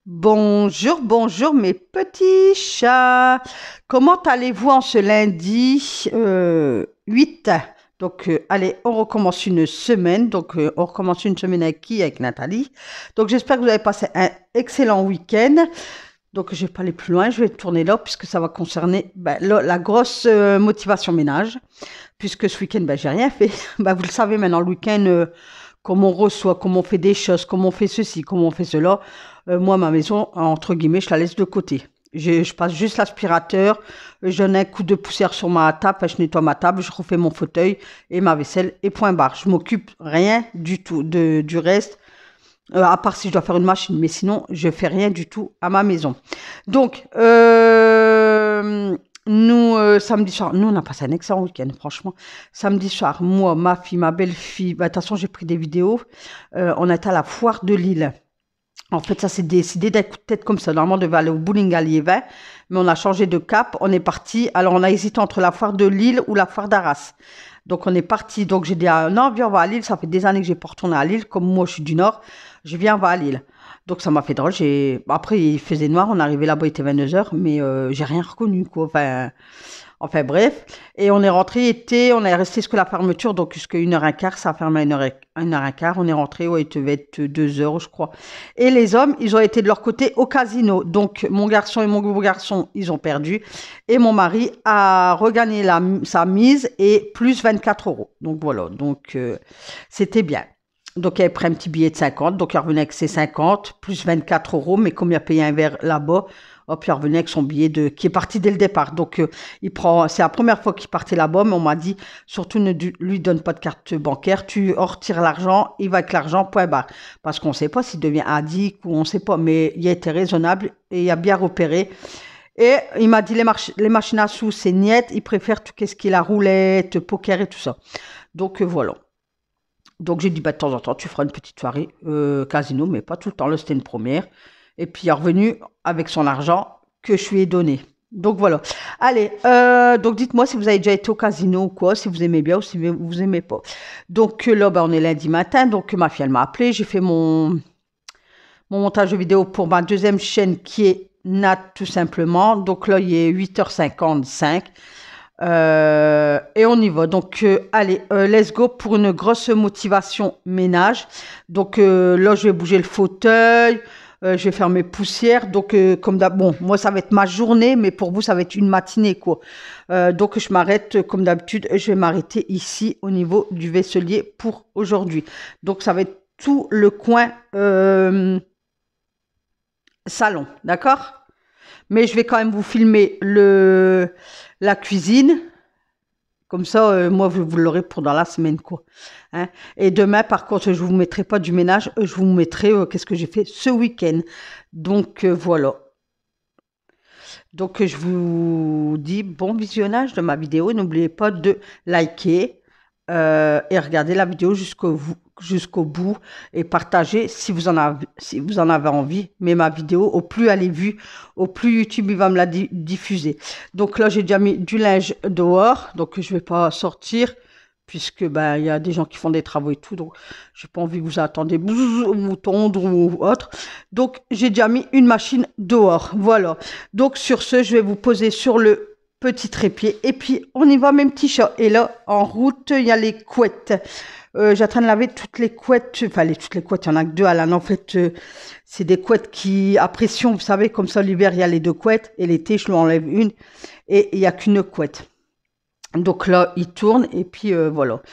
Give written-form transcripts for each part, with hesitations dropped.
Bonjour, bonjour mes petits chats. Comment allez-vous en ce lundi 8? Allez, on recommence une semaine. On recommence une semaine avec qui? Avec Nathalie. Donc, j'espère que vous avez passé un excellent week-end. Donc, je vais pas aller plus loin. Je vais tourner là puisque ça va concerner la grosse motivation ménage. Puisque ce week-end, j'ai rien fait. Vous le savez maintenant, le week-end, comment on reçoit, comment on fait des choses, comment on fait ceci, comment on fait cela. Moi, ma maison, entre guillemets, je la laisse de côté. Je passe juste l'aspirateur, je donne un coup de poussière sur ma table, je nettoie ma table, je refais mon fauteuil et ma vaisselle et point barre. Je m'occupe rien du tout du reste, à part si je dois faire une machine, mais sinon, je fais rien du tout à ma maison. Donc, nous, samedi soir, nous, on a passé un excellent week-end, franchement. Samedi soir, moi, ma fille, ma belle-fille, de toute façon, j'ai pris des vidéos. On était à la foire de Lille. En fait, ça s'est décidé d'être peut-être comme ça. Normalement, on devait aller au bowling à Liévin, mais on a changé de cap. On est parti. Alors, on a hésité entre la foire de Lille ou la foire d'Arras. Donc, on est parti. Donc, j'ai dit, ah, non, viens, on va à Lille. Ça fait des années que j'ai pas retourné à Lille. Comme moi, je suis du Nord, je viens, on va à Lille. Donc, ça m'a fait drôle. Après, il faisait noir. On est arrivé là-bas, il était 22 h, mais j'ai rien reconnu, quoi. Enfin bref, et on est rentré, on est resté jusqu'à la fermeture, donc jusqu'à 1h15, ça a fermé à 1h15, on est rentré, ouais, il devait être 2 h, je crois. Et les hommes, ils ont été de leur côté au casino, donc mon garçon et mon beau garçon, ils ont perdu, et mon mari a regagné sa mise et plus 24 €. Donc voilà, c'était bien. Donc, il avait pris un petit billet de 50. Donc, il revenait avec ses 50, plus 24 €. Mais comme il a payé un verre là-bas, hop, il revenait avec son billet qui est parti dès le départ. Donc, c'est la première fois qu'il partait là-bas. Mais on m'a dit, surtout ne lui donne pas de carte bancaire. Tu retires l'argent, il va avec l'argent, point barre. Parce qu'on ne sait pas s'il devient addict ou on ne sait pas. Mais il a été raisonnable et il a bien repéré. Et il m'a dit, les machines à sous, c'est niette. Il préfère tout ce qui est la roulette, poker et tout ça. Donc, voilà. Donc j'ai dit, de temps en temps, tu feras une petite soirée casino, mais pas tout le temps. Là, c'était une première. Et puis il est revenu avec son argent que je lui ai donné. Donc voilà. Allez, donc dites-moi si vous avez déjà été au casino ou quoi, si vous aimez bien ou si vous aimez pas. Donc là, on est lundi matin. Donc ma fille, elle m'a appelé. J'ai fait mon montage vidéo pour ma deuxième chaîne qui est Nat tout simplement. Donc là, il est 8h55. Et on y va. Donc, allez, let's go pour une grosse motivation ménage. Donc, là, je vais bouger le fauteuil. Je vais faire mes poussières. Donc, comme d'hab, bon, moi, ça va être ma journée, mais pour vous, ça va être une matinée, quoi. Donc, je m'arrête, comme d'habitude, je vais m'arrêter ici au niveau du vaisselier pour aujourd'hui. Donc, ça va être tout le coin salon, d'accord? Mais je vais quand même vous filmer la cuisine. Comme ça, moi, vous l'aurez pour dans la semaine, quoi. Hein. Et demain, par contre, je ne vous mettrai pas du ménage, je vous mettrai qu'est-ce que j'ai fait ce week-end. Donc, voilà. Donc, je vous dis bon visionnage de ma vidéo. N'oubliez pas de liker et regarder la vidéo jusqu'au bout et partager si vous en avez envie. Mais ma vidéo, au plus elle est vue, au plus YouTube il va me la diffuser. Donc là, j'ai déjà mis du linge dehors, donc je vais pas sortir puisque il y a des gens qui font des travaux et tout, donc j'ai pas envie que vous attendiez ou tondre ou autre. Donc j'ai déjà mis une machine dehors, voilà. Donc sur ce, je vais vous poser sur le petit trépied et puis on y va mes petits chats. Et là, en route, il y a les couettes. J'ai en train de laver toutes les couettes, toutes les couettes, il y en a que deux à l'âne. En fait, c'est des couettes qui, à pression, vous savez, comme ça, l'hiver, il y a les deux couettes et l'été, je lui enlève une et il n'y a qu'une couette. Donc là, il tourne et puis voilà.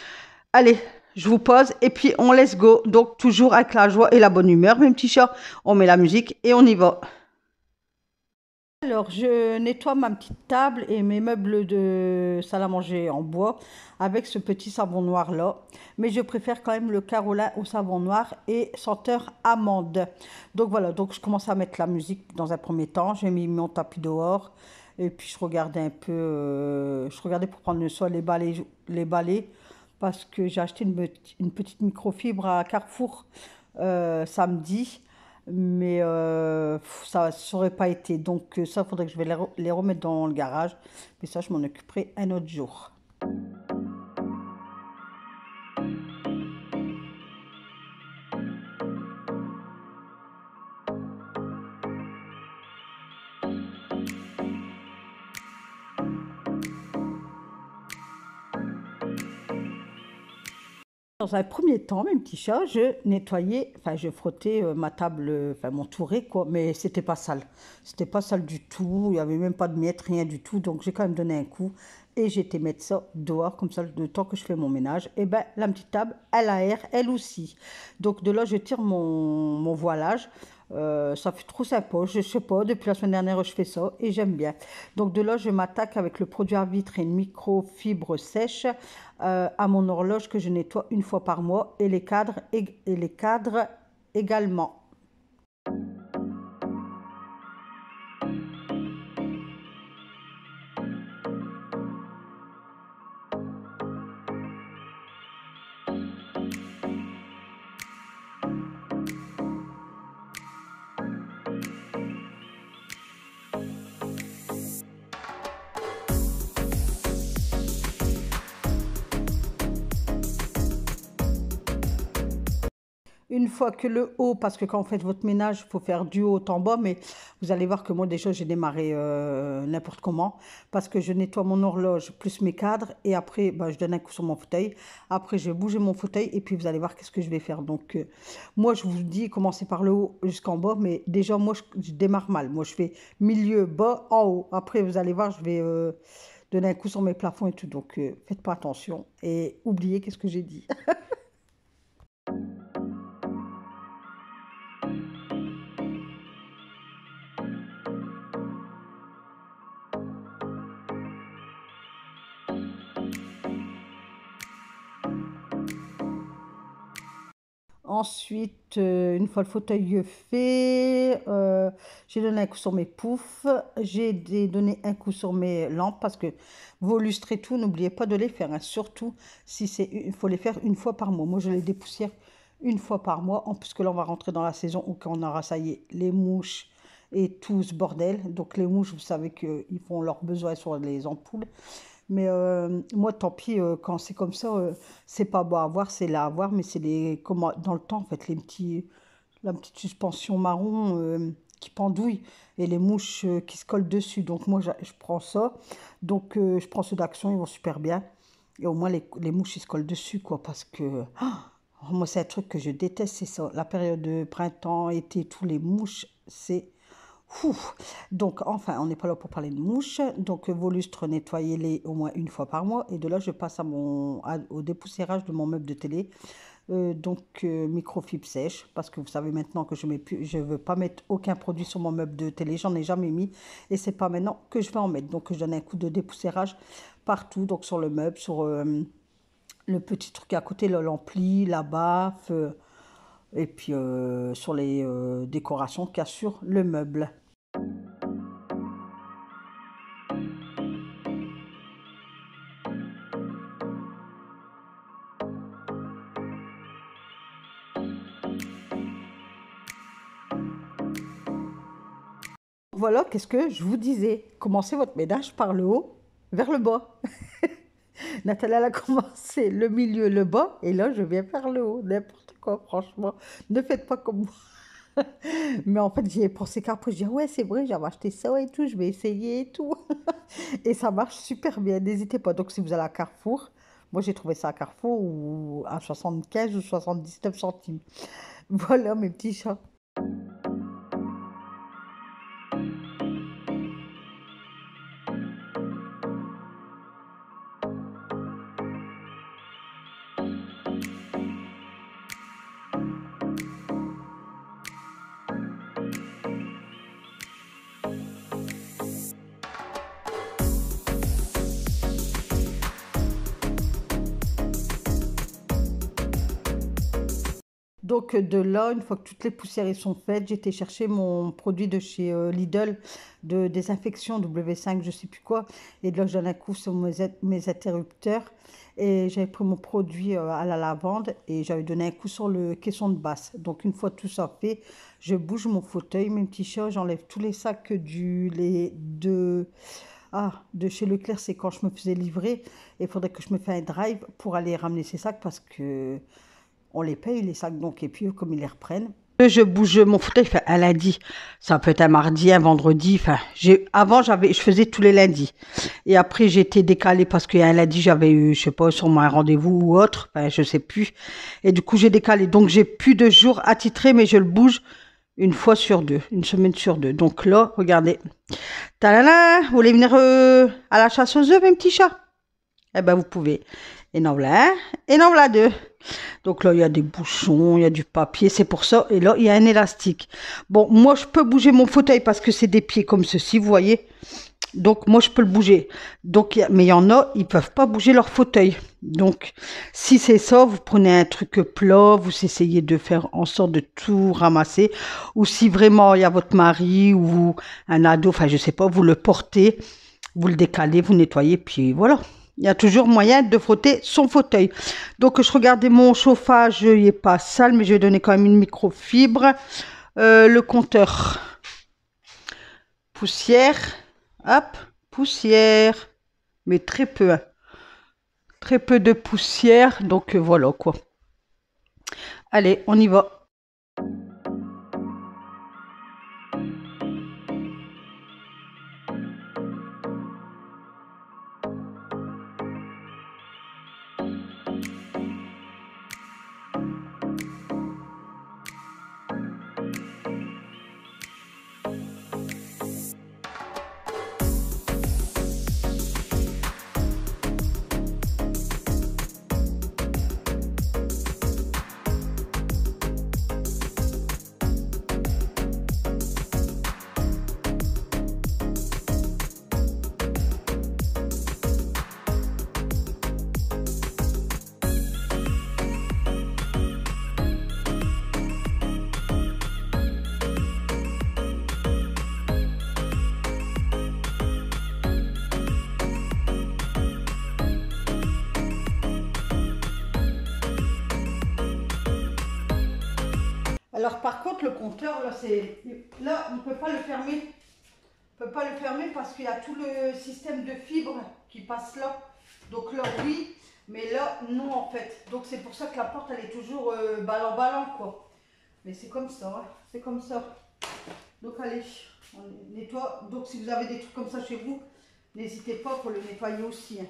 Allez, je vous pose et puis on laisse go. Donc toujours avec la joie et la bonne humeur, mes petits chats. On met la musique et on y va. Alors, je nettoie ma petite table et mes meubles de salle à manger en bois avec ce petit savon noir là. Mais je préfère quand même le Carolin au savon noir et senteur amande. Donc voilà, donc je commence à mettre la musique dans un premier temps. J'ai mis mon tapis dehors et puis je regardais un peu, je regardais pour prendre le soin les balais parce que j'ai acheté une petite microfibre à Carrefour samedi. Mais ça n'aurait pas été. Donc ça, il faudrait que je vais les remettre dans le garage. Mais ça, je m'en occuperai un autre jour. Dans un premier temps, mes petits chats, je nettoyais, enfin je frottais ma table, enfin mon touret quoi, mais c'était pas sale. C'était pas sale du tout, il n'y avait même pas de miettes, rien du tout. Donc j'ai quand même donné un coup et j'ai été mettre ça dehors, comme ça le temps que je fais mon ménage. Et ben la petite table, elle aère, elle aussi. Donc de là, je tire mon voilage. Ça fait trop sympa, je sais pas, depuis la semaine dernière je fais ça et j'aime bien. Donc de là je m'attaque avec le produit à vitre et une microfibre sèche à mon horloge que je nettoie une fois par mois et les cadres également. Une fois que le haut, parce que quand vous faites votre ménage, il faut faire du haut en bas, mais vous allez voir que moi déjà j'ai démarré n'importe comment, parce que je nettoie mon horloge plus mes cadres, et après bah, je donne un coup sur mon fauteuil, après je vais bouger mon fauteuil, et puis vous allez voir qu'est-ce que je vais faire. Donc moi je vous dis, commencez par le haut jusqu'en bas, mais déjà moi je démarre mal, moi je fais milieu, bas, en haut, après vous allez voir je vais donner un coup sur mes plafonds et tout, donc faites pas attention, et oubliez qu'est-ce que j'ai dit. Ensuite, une fois le fauteuil fait, j'ai donné un coup sur mes poufs, donné un coup sur mes lampes parce que vos lustres et tout, n'oubliez pas de les faire, hein. Surtout si il faut les faire une fois par mois. Moi, je les dépoussière une fois par mois, puisque là, on va rentrer dans la saison où on aura, ça y est, les mouches et tout ce bordel. Donc, les mouches, vous savez qu'ils font leurs besoins sur les ampoules. Mais moi, tant pis, quand c'est comme ça, c'est pas beau à voir, c'est là à voir, mais c'est comme dans le temps, en fait, la petite suspension marron qui pendouille et les mouches qui se collent dessus. Donc moi, je prends ça. Donc je prends ceux d'Action, ils vont super bien. Et au moins, les mouches, ils se collent dessus, quoi, parce que moi, c'est un truc que je déteste, c'est ça. La période de printemps, été, tous les mouches, c'est ouf. Donc, enfin, on n'est pas là pour parler de mouches. Donc, vos lustres, nettoyez-les au moins une fois par mois. Et de là, je passe au dépoussiérage de mon meuble de télé. Microfibre sèche. Parce que vous savez maintenant que je ne veux pas mettre aucun produit sur mon meuble de télé. J'en ai jamais mis. Et c'est pas maintenant que je vais en mettre. Donc, je donne un coup de dépoussiérage partout. Donc, sur le meuble, sur le petit truc à côté, l'ampli, la baffe. Et puis, sur les décorations qu'il y a sur le meuble. Voilà, qu'est-ce que je vous disais? Commencez votre ménage par le haut vers le bas. Nathalie, elle a commencé le milieu, le bas, et là, je viens vers le haut. N'importe quoi, franchement. Ne faites pas comme moi. Mais en fait, j'y ai pensé qu'après, je dis, ouais, c'est vrai, j'avais acheté ça et tout, je vais essayer et tout. Et ça marche super bien, n'hésitez pas. Donc, si vous allez à Carrefour, moi, j'ai trouvé ça à Carrefour ou à 75 ou 79 centimes. Voilà, mes petits chats. Donc de là, une fois que toutes les poussières y sont faites, j'ai été chercher mon produit de chez Lidl de désinfection W5, je sais plus quoi. Et de là, je donne un coup sur mes interrupteurs. Et j'avais pris mon produit à la lavande et j'avais donné un coup sur le caisson de basse. Donc une fois tout ça fait, je bouge mon fauteuil, mes petits chats, j'enlève tous les sacs de chez Leclerc, c'est quand je me faisais livrer. Et il faudrait que je me fasse un drive pour aller ramener ces sacs parce que on les paye, les sacs, donc, et puis eux, comme ils les reprennent, Je bouge mon fauteuil, enfin, un lundi, ça peut être un mardi, un vendredi, enfin, avant, je faisais tous les lundis. Et après, j'ai été décalée parce qu'un lundi, j'avais eu, je sais pas, sûrement un rendez-vous ou autre, enfin, je sais plus. Et du coup, j'ai décalé. Donc, j'ai plus de jours attitrés, mais je le bouge une fois sur deux, une semaine sur deux. Donc là, regardez. Talala, vous voulez venir à la chasse aux œufs, mes petits chats? Eh ben, vous pouvez. Et non, voilà un, et non, voilà deux. Donc là, il y a des bouchons, il y a du papier, c'est pour ça. Et là, il y a un élastique. Bon, moi, je peux bouger mon fauteuil parce que c'est des pieds comme ceci, vous voyez. Donc, moi, je peux le bouger. Donc, mais il y en a, ils peuvent pas bouger leur fauteuil. Donc, si c'est ça, vous prenez un truc plat, vous essayez de faire en sorte de tout ramasser. Ou si vraiment il y a votre mari ou un ado, enfin, je sais pas, vous le portez, vous le décalez, vous nettoyez, puis voilà. Il y a toujours moyen de frotter son fauteuil. Donc, je regardais mon chauffage, il n'est pas sale, mais je vais donner quand même une microfibre. Le compteur poussière, hop, poussière, mais très peu, hein. Très peu de poussière, donc voilà quoi. Allez, on y va. Alors par contre le compteur là on ne peut pas le fermer. On peut pas le fermer parce qu'il y a tout le système de fibres qui passe là. Donc là oui, mais là non en fait. Donc c'est pour ça que la porte elle est toujours ballant quoi. Mais c'est comme ça, hein. C'est comme ça. Donc allez, on nettoie. Donc si vous avez des trucs comme ça chez vous, n'hésitez pas pour le nettoyer aussi, hein.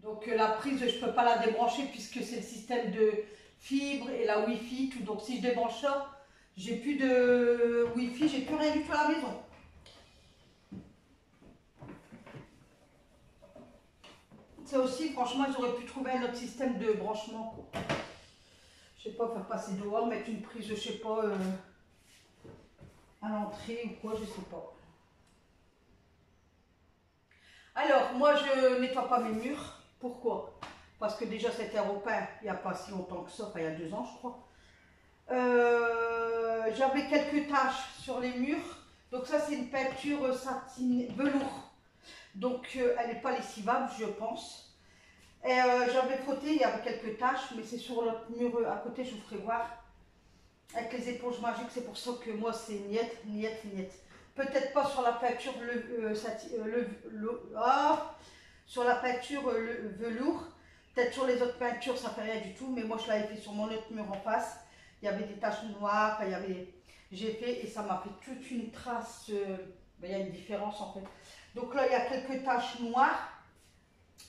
Donc la prise, je ne peux pas la débrancher puisque c'est le système de fibre et la Wi-Fi, tout. Donc si je débranche ça, j'ai plus de Wi-Fi, j'ai plus rien du tout à la maison. Ça aussi, franchement, ils auraient pu trouver un autre système de branchement, quoi. Je sais pas, faire passer dehors, mettre une prise, je sais pas, à l'entrée ou quoi, je sais pas. Alors, moi, je nettoie pas mes murs. Pourquoi? Parce que déjà, c'était repeint il n'y a pas si longtemps que ça, enfin, il y a 2 ans, je crois. J'avais quelques taches sur les murs. Donc ça, c'est une peinture satin velours. Donc, elle n'est pas lessivable, je pense. Et j'avais frotté, il y avait quelques taches, mais c'est sur l'autre mur à côté, je vous ferai voir. Avec les éponges magiques, c'est pour ça que moi, c'est niette, niette, niette. Peut-être pas sur la peinture sur la peinture le velours. Peut-être sur les autres peintures, ça fait rien du tout. Mais moi, je l'avais fait sur mon autre mur en face. Il y avait des taches noires. Enfin, j'ai fait et ça m'a fait toute une trace. Il y a une différence en fait. Donc là, il y a quelques taches noires.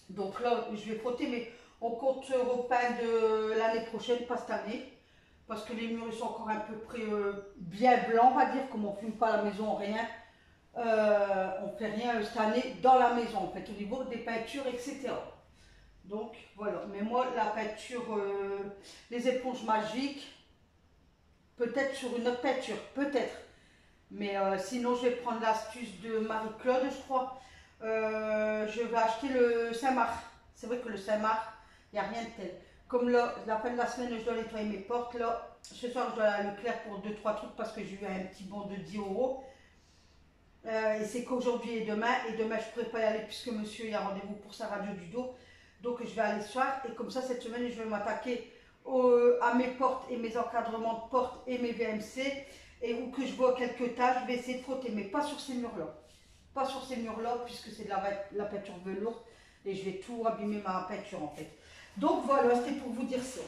Donc là, je vais frotter, mais on compte repeindre l'année prochaine, pas cette année. Parce que les murs ils sont encore un peu près bien blancs, on va dire, comme on ne fume pas à la maison, rien. On ne fait rien cette année dans la maison, en fait, au niveau des peintures, etc. Donc voilà, mais moi la peinture, les éponges magiques, peut-être sur une autre peinture, peut-être. Mais sinon je vais prendre l'astuce de Marie-Claude, je crois. Je vais acheter le Saint-Marc. C'est vrai que le Saint-Marc, il n'y a rien de tel. Comme là, la fin de la semaine, je dois nettoyer mes portes. Là, ce soir, je dois aller à Leclerc pour 2-3 trucs parce que j'ai eu un petit bon de 10 €. Et c'est qu'aujourd'hui et demain je ne pourrai pas y aller puisque monsieur il a rendez-vous pour sa radio du dos. Donc je vais aller ce soir et comme ça cette semaine je vais m'attaquer à mes portes et mes encadrements de portes et mes VMC. Et où que je vois quelques taches, je vais essayer de frotter, mais pas sur ces murs-là. Pas sur ces murs-là puisque c'est de la peinture velours et je vais tout abîmer ma peinture en fait. Donc voilà, c'était pour vous dire ça.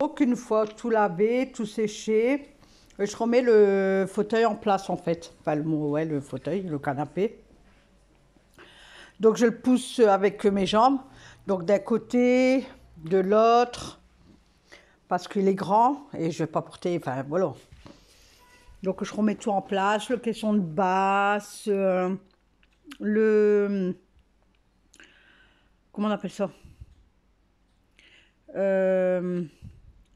Donc une fois tout lavé, tout séché, je remets le fauteuil en place en fait. Enfin le fauteuil, le canapé. Donc je le pousse avec mes jambes. Donc d'un côté, de l'autre, parce qu'il est grand et je ne vais pas porter, enfin voilà. Donc je remets tout en place, le caisson de basse, comment on appelle ça,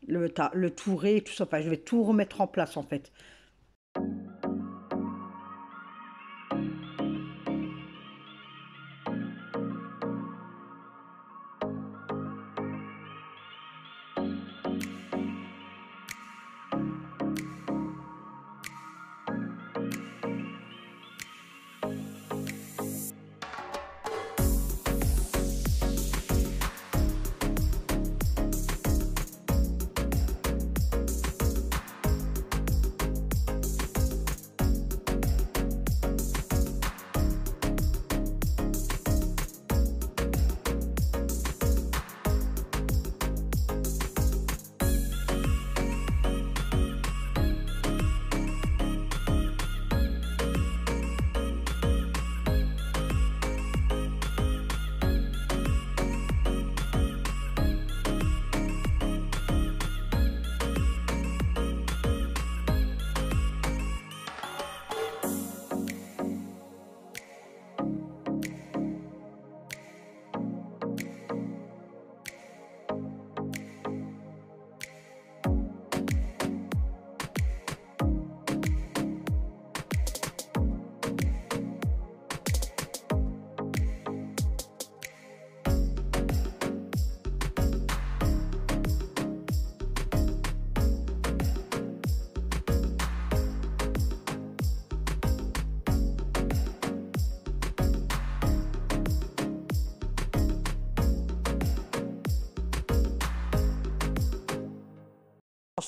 le touret, tout ça. Enfin, je vais tout remettre en place en fait.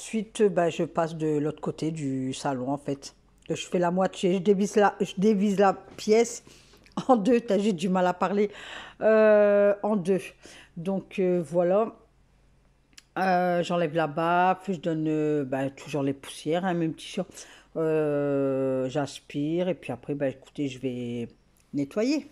ensuite, ben, je passe de l'autre côté du salon, en fait. Je fais la moitié, je dévise la pièce en deux. J'ai du mal à parler. En deux. Donc, voilà. J'enlève la baffe, je donne ben, toujours les poussières, hein, mes petits chiens. J'aspire et puis après, ben, écoutez, je vais nettoyer.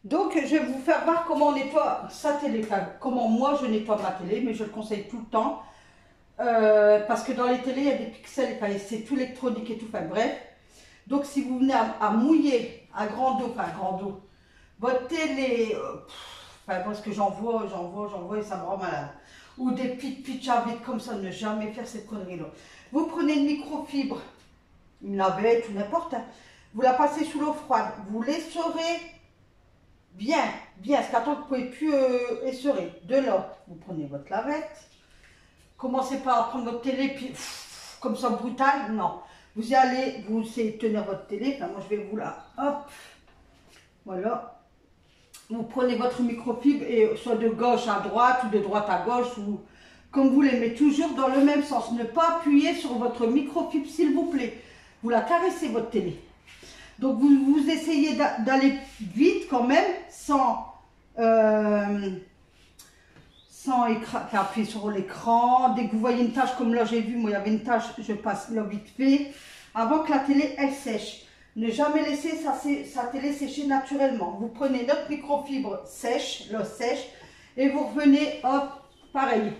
Donc, je vais vous faire voir comment on nettoie sa télé, enfin, comment moi je nettoie ma télé, mais je le conseille tout le temps. Parce que dans les télés, il y a des pixels, enfin, c'est tout électronique et tout, enfin bref. Donc, si vous venez à mouiller à grand eau, enfin grand eau, votre télé, enfin, parce que j'en vois et ça me rend malade. Ou des petites pitch à vide comme ça, ne jamais faire cette connerie-là. Vous prenez une microfibre, une lavette ou n'importe, hein, vous la passez sous l'eau froide, vous l'essorez. Bien, bien, parce qu'attends, vous ne pouvez plus essorer. De là, vous prenez votre lavette. Commencez pas à prendre votre télé, puis comme ça, brutal. Non. Vous y allez, vous essayez de tenir votre télé. Enfin, moi, je vais vous là. Hop. Voilà. Vous prenez votre microfibre, et soit de gauche à droite, ou de droite à gauche, ou comme vous voulez, mais toujours dans le même sens. Ne pas appuyer sur votre microfibre, s'il vous plaît. Vous la caressez, votre télé. Donc, vous essayez d'aller vite quand même, sans appuyer sur l'écran. Dès que vous voyez une tâche, comme là j'ai vu, moi il y avait une tâche, je passe là vite fait, avant que la télé elle sèche. Ne jamais laisser sa télé sécher naturellement. Vous prenez notre microfibre sèche, l'eau sèche, et vous revenez, hop, pareil.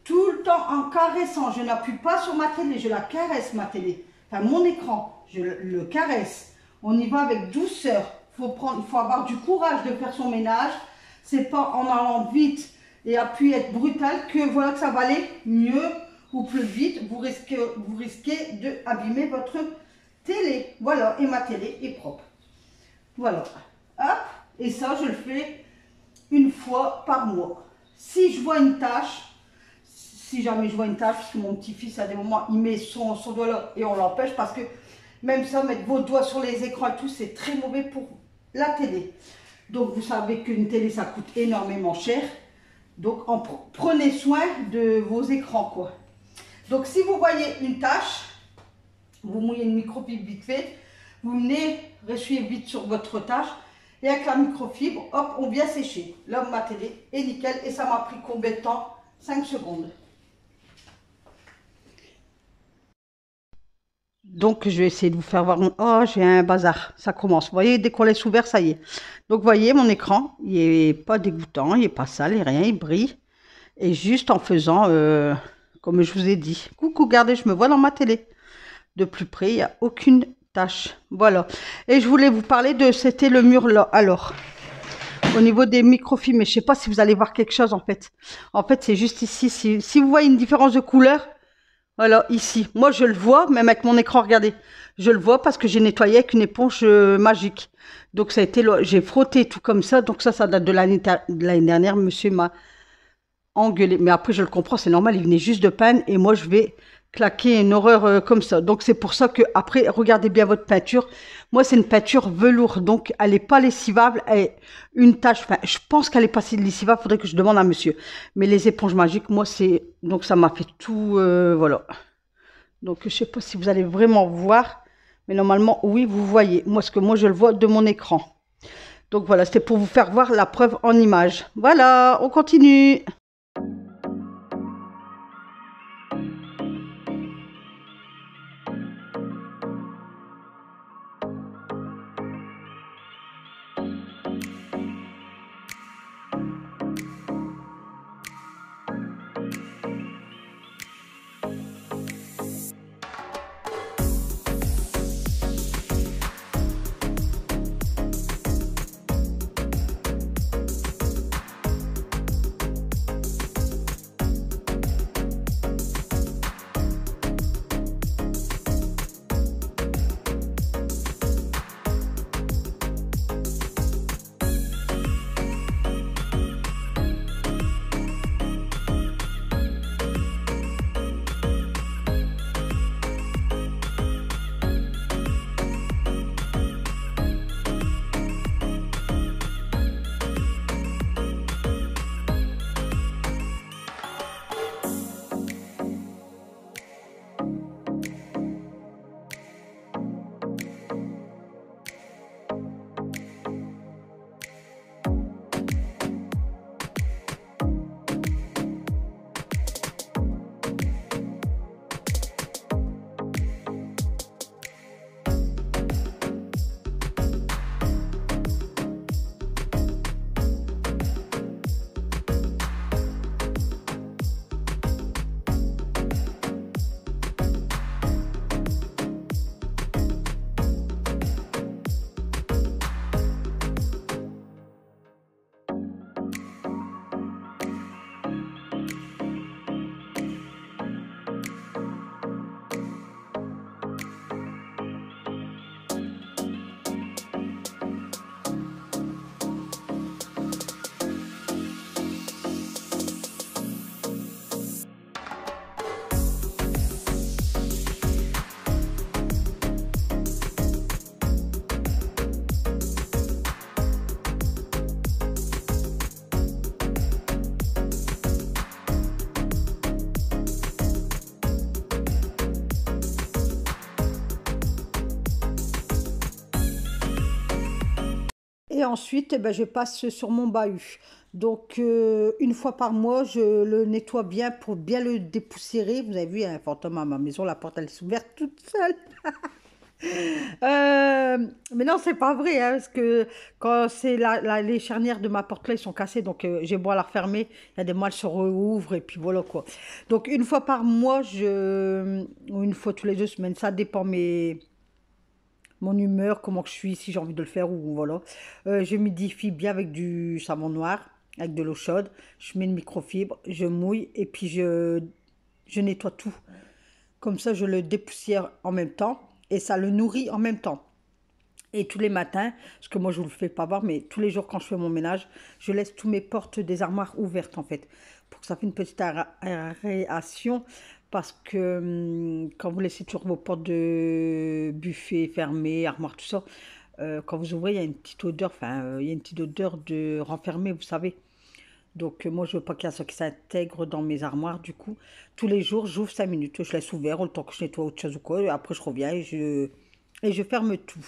Tout le temps en caressant, je n'appuie pas sur ma télé, je la caresse ma télé. Enfin, mon écran, je le caresse. On y va avec douceur. Il faut avoir du courage de faire son ménage. C'est pas en allant vite et appuyer, être brutal, que voilà que ça va aller mieux ou plus vite. Vous risquez de abîmer votre télé. Voilà, et ma télé est propre. Voilà. Hop. Et ça, je le fais une fois par mois. Si je vois une tâche, si jamais je vois une tâche, parce que mon petit-fils, à des moments, il met son doigt là et on l'empêche, parce que même ça, mettre vos doigts sur les écrans et tout, c'est très mauvais pour la télé. Donc, vous savez qu'une télé, ça coûte énormément cher. Donc, prenez soin de vos écrans, quoi. Donc, si vous voyez une tâche, vous mouillez une microfibre vite fait, vous venez ressuyer vite sur votre tâche, et avec la microfibre, hop, on vient sécher. Là, ma télé est nickel, et ça m'a pris combien de temps? 5 secondes. Donc, je vais essayer de vous faire voir. Oh, j'ai un bazar. Ça commence. Vous voyez, dès qu'on laisse ouvert, ça y est. Donc, vous voyez, mon écran, il n'est pas dégoûtant, il n'est pas sale, il rien, il brille. Et juste en faisant, comme je vous ai dit. Coucou, regardez, je me vois dans ma télé. De plus près, il n'y a aucune tache. Voilà. Et je voulais vous parler de, c'était le mur là. Alors, au niveau des microfilms, mais je ne sais pas si vous allez voir quelque chose en fait. En fait, c'est juste ici. Si vous voyez une différence de couleur, voilà, ici. Moi, je le vois, même avec mon écran, regardez. Je le vois parce que j'ai nettoyé avec une éponge magique. Donc, ça a été, j'ai frotté tout comme ça. Donc, ça date de l'année dernière. Monsieur m'a engueulé. Mais après, je le comprends, c'est normal. Il venait juste de panne et moi, je vais claquer une horreur comme ça. Donc, c'est pour ça que après, regardez bien votre peinture. Moi, c'est une peinture velours. Donc, elle n'est pas lessivable. Elle est une tache. Enfin, je pense qu'elle est pas si lessivable. Faudrait que je demande à monsieur. Mais les éponges magiques, moi, c'est... Donc, ça m'a fait tout... voilà. Donc, je sais pas si vous allez vraiment voir. Mais normalement, oui, vous voyez. Moi, ce que moi, je le vois de mon écran. Donc, voilà. C'était pour vous faire voir la preuve en image. Voilà. On continue. Et ensuite, eh ben, je passe sur mon bahut. Donc, une fois par mois, je le nettoie bien pour bien le dépoussiérer. Vous avez vu, il y a un fantôme à ma maison, la porte elle est ouverte toute seule. Mais non, c'est pas vrai, hein, parce que quand c'est les charnières de ma porte là, ils sont cassés, donc j'ai beau la refermer, il y a des mois, elles se rouvrent et puis voilà quoi. Donc une fois par mois, ou une fois tous les 2 semaines, ça dépend mon humeur, comment que je suis, si j'ai envie de le faire ou voilà. Je m'humidifie bien avec du savon noir, avec de l'eau chaude. Je mets une microfibre, je mouille et puis je nettoie tout. Comme ça, je le dépoussière en même temps et ça le nourrit en même temps. Et tous les matins, parce que moi je ne vous le fais pas voir, mais tous les jours quand je fais mon ménage, je laisse tous mes portes des armoires ouvertes en fait, pour que ça fasse une petite aération, parce que quand vous laissez toujours vos portes de buffet fermées, armoires, tout ça, quand vous ouvrez, il y a une petite odeur, il y a une petite odeur de renfermé, vous savez. Donc moi je veux pas qu'il y ait ça qui s'intègre dans mes armoires, du coup, tous les jours j'ouvre 5 minutes, je laisse ouvert, le temps que je nettoie autre chose ou quoi, et après je reviens et je ferme tout.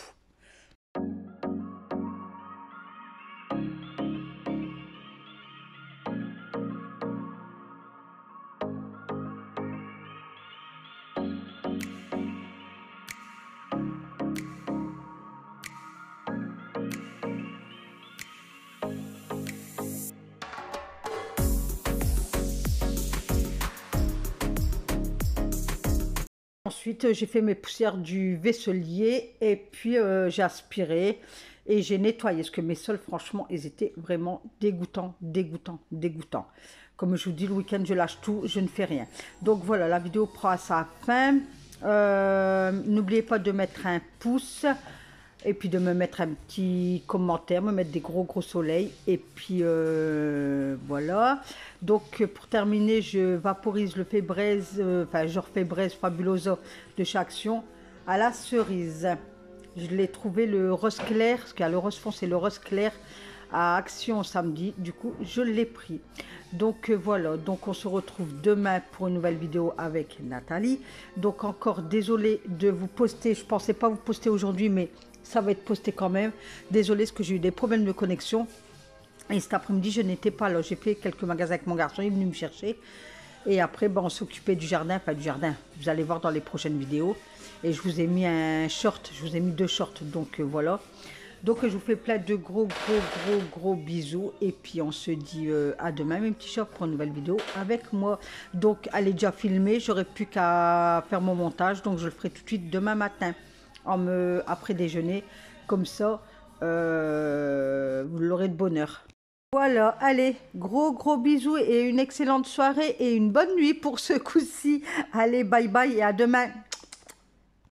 Ensuite, j'ai fait mes poussières du vaisselier et puis j'ai aspiré et j'ai nettoyé. Parce que mes sols, franchement, ils étaient vraiment dégoûtants, dégoûtants, dégoûtants. Comme je vous dis, le week-end, je lâche tout, je ne fais rien. Donc voilà, la vidéo prend à sa fin. N'oubliez pas de mettre un pouce et puis de me mettre un petit commentaire, me mettre des gros soleils. Et puis voilà. Donc pour terminer, je vaporise le fait braise, je refais braise fabuloso de chez Action à la cerise. Je l'ai trouvé le rose clair, parce qu'il y a le rose foncé et le rose clair à Action samedi. Du coup, je l'ai pris. Donc voilà, donc on se retrouve demain pour une nouvelle vidéo avec Nathalie. Donc encore désolé de vous poster, je pensais pas vous poster aujourd'hui, mais ça va être posté quand même. Désolé parce que j'ai eu des problèmes de connexion. Et cet après-midi, je n'étais pas là. J'ai fait quelques magasins avec mon garçon, il est venu me chercher. Et après, on s'occupait du jardin, enfin du jardin. Vous allez voir dans les prochaines vidéos. Et je vous ai mis un short, je vous ai mis 2 shorts, donc voilà. Donc je vous fais plein de gros bisous. Et puis on se dit à demain, mes petits chocs, pour une nouvelle vidéo avec moi. Donc elle est déjà filmée, j'aurais plus qu'à faire mon montage. Donc je le ferai tout de suite demain matin, après déjeuner. Comme ça, vous l'aurez de bonne heure. Voilà, allez, gros bisous et une excellente soirée et une bonne nuit pour ce coup-ci. Allez, bye bye et à demain.